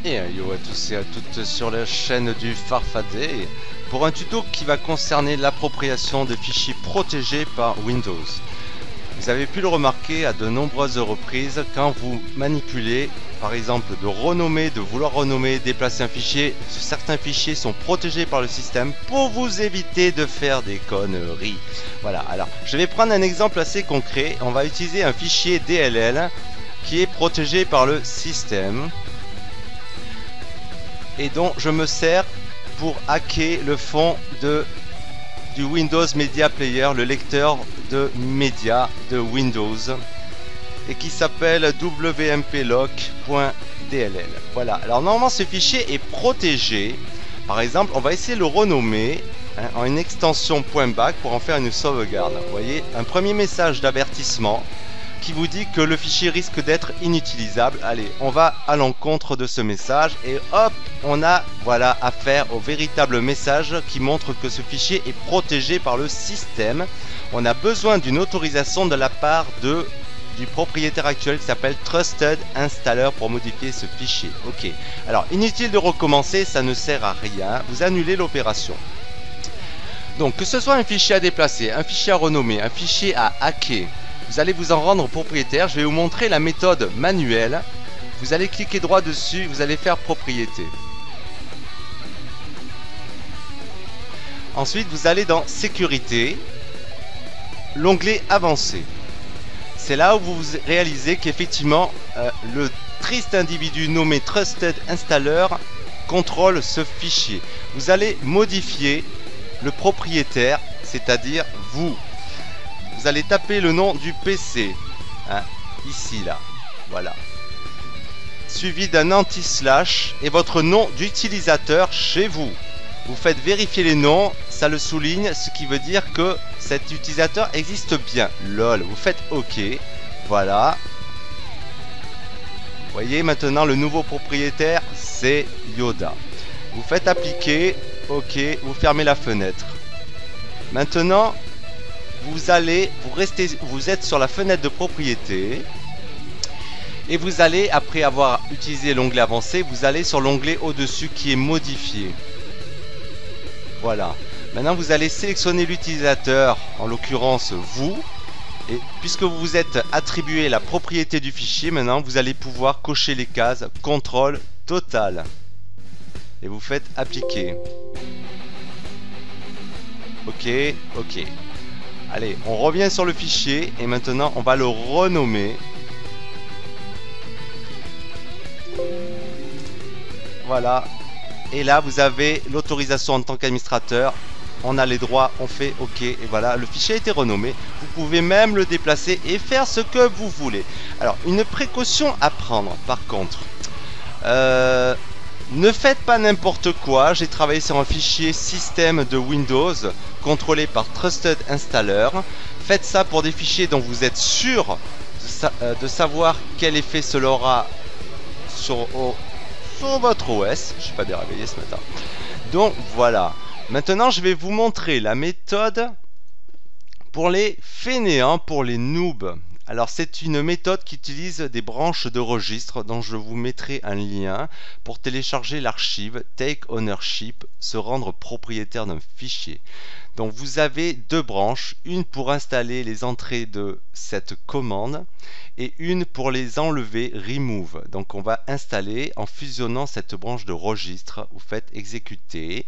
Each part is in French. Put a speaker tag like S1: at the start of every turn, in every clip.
S1: Et yo à tous et à toutes sur la chaîne du Farfadet pour un tuto qui va concerner l'appropriation de fichiers protégés par Windows. Vous avez pu le remarquer à de nombreuses reprises quand vous manipulez, par exemple de vouloir renommer, déplacer un fichier, certains fichiers sont protégés par le système pour vous éviter de faire des conneries. Voilà, alors je vais prendre un exemple assez concret. On va utiliser un fichier DLL qui est protégé par le système et dont je me sers pour hacker le fond du Windows Media Player, le lecteur de médias de Windows, et qui s'appelle wmplock.dll. Voilà, alors normalement ce fichier est protégé. Par exemple, on va essayer de le renommer en une extension .back pour en faire une sauvegarde. Vous voyez, un premier message d'avertissement qui vous dit que le fichier risque d'être inutilisable. Allez, on va à l'encontre de ce message et hop, on a voilà affaire au véritable message qui montre que ce fichier est protégé par le système. On a besoin d'une autorisation de la part du propriétaire actuel qui s'appelle Trusted Installer pour modifier ce fichier. Ok, alors inutile de recommencer, ça ne sert à rien, vous annulez l'opération. Donc que ce soit un fichier à déplacer, un fichier à renommer, un fichier à hacker, vous allez vous en rendre propriétaire. Je vais vous montrer la méthode manuelle. Vous allez cliquer droit dessus, vous allez faire propriété. Ensuite, vous allez dans sécurité, l'onglet avancé. C'est là où vous réalisez qu'effectivement, le triste individu nommé Trusted Installer contrôle ce fichier. Vous allez modifier le propriétaire, c'est-à-dire vous. Vous allez taper le nom du PC, hein, ici là, voilà, suivi d'un anti-slash et votre nom d'utilisateur chez vous. Vous faites vérifier les noms, ça le souligne, ce qui veut dire que cet utilisateur existe bien. LOL, vous faites OK, voilà. Vous voyez maintenant le nouveau propriétaire, c'est Yoda. Vous faites appliquer, OK, vous fermez la fenêtre. Maintenant, vous êtes sur la fenêtre de propriété et vous allez, après avoir utilisé l'onglet avancé, vous allez sur l'onglet au-dessus qui est modifié. Voilà. Maintenant, vous allez sélectionner l'utilisateur, en l'occurrence vous, et puisque vous vous êtes attribué la propriété du fichier, maintenant vous allez pouvoir cocher les cases contrôle total et vous faites appliquer. OK, OK. Allez, on revient sur le fichier et maintenant on va le renommer. Voilà. Et là, vous avez l'autorisation en tant qu'administrateur. On a les droits, on fait OK. Et voilà, le fichier a été renommé. Vous pouvez même le déplacer et faire ce que vous voulez. Alors, une précaution à prendre par contre. Ne faites pas n'importe quoi. J'ai travaillé sur un fichier système de Windows contrôlé par Trusted Installer. Faites ça pour des fichiers dont vous êtes sûr de savoir quel effet cela aura sur votre OS. Je ne suis pas bien réveillé ce matin. Donc voilà. Maintenant, je vais vous montrer la méthode pour les fainéants, pour les noobs. Alors c'est une méthode qui utilise des branches de registre dont je vous mettrai un lien pour télécharger l'archive Take Ownership, se rendre propriétaire d'un fichier. Donc vous avez deux branches, une pour installer les entrées de cette commande et une pour les enlever, remove. Donc on va installer en fusionnant cette branche de registre. Vous faites exécuter.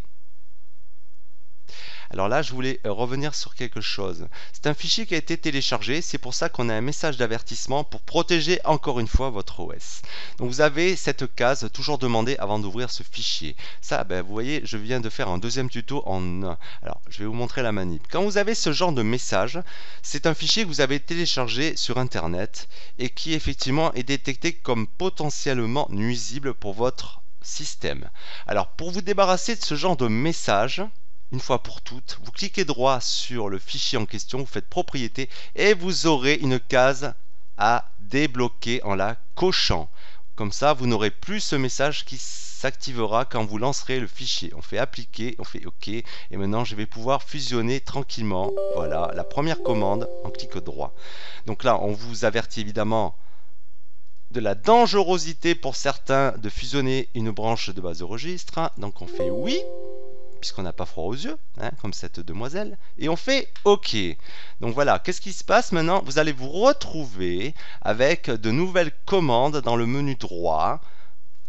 S1: Alors là, je voulais revenir sur quelque chose. C'est un fichier qui a été téléchargé, c'est pour ça qu'on a un message d'avertissement pour protéger encore une fois votre OS. Donc vous avez cette case toujours demandée avant d'ouvrir ce fichier. Ça, vous voyez, je viens de faire un deuxième tuto en un. Alors, je vais vous montrer la manip. Quand vous avez ce genre de message, c'est un fichier que vous avez téléchargé sur Internet et qui effectivement est détecté comme potentiellement nuisible pour votre système. Alors, pour vous débarrasser de ce genre de message, une fois pour toutes, vous cliquez droit sur le fichier en question, vous faites propriété et vous aurez une case à débloquer en la cochant. Comme ça, vous n'aurez plus ce message qui s'activera quand vous lancerez le fichier. On fait appliquer, on fait OK et maintenant je vais pouvoir fusionner tranquillement. Voilà, la première commande en clic droit. Donc là, on vous avertit évidemment de la dangerosité pour certains de fusionner une branche de base de registre. Donc on fait oui, puisqu'on n'a pas froid aux yeux, hein, comme cette demoiselle, et on fait OK. Donc voilà, qu'est-ce qui se passe maintenant? Vous allez vous retrouver avec de nouvelles commandes dans le menu droit.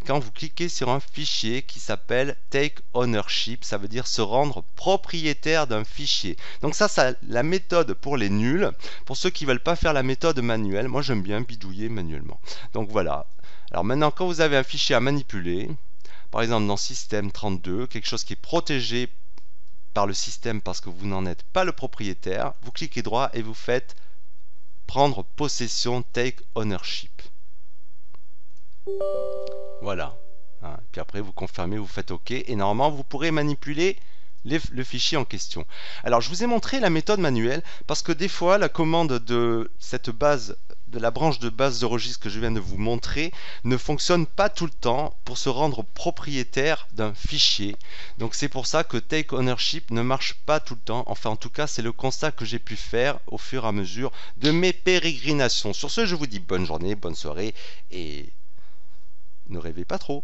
S1: Quand vous cliquez sur un fichier qui s'appelle Take Ownership, ça veut dire se rendre propriétaire d'un fichier. Donc ça, c'est la méthode pour les nuls, pour ceux qui ne veulent pas faire la méthode manuelle. Moi, j'aime bien bidouiller manuellement. Donc voilà. Alors maintenant, quand vous avez un fichier à manipuler, par exemple dans Système 32, quelque chose qui est protégé par le système parce que vous n'en êtes pas le propriétaire, vous cliquez droit et vous faites prendre possession, Take Ownership. Voilà. Hein. Puis après, vous confirmez, vous faites OK. Et normalement, vous pourrez manipuler le fichier en question. Alors, je vous ai montré la méthode manuelle parce que des fois, la commande de cette base, de la branche de base de registre que je viens de vous montrer, ne fonctionne pas tout le temps pour se rendre propriétaire d'un fichier. Donc, c'est pour ça que Take Ownership ne marche pas tout le temps. Enfin, en tout cas, c'est le constat que j'ai pu faire au fur et à mesure de mes pérégrinations. Sur ce, je vous dis bonne journée, bonne soirée et ne rêvez pas trop.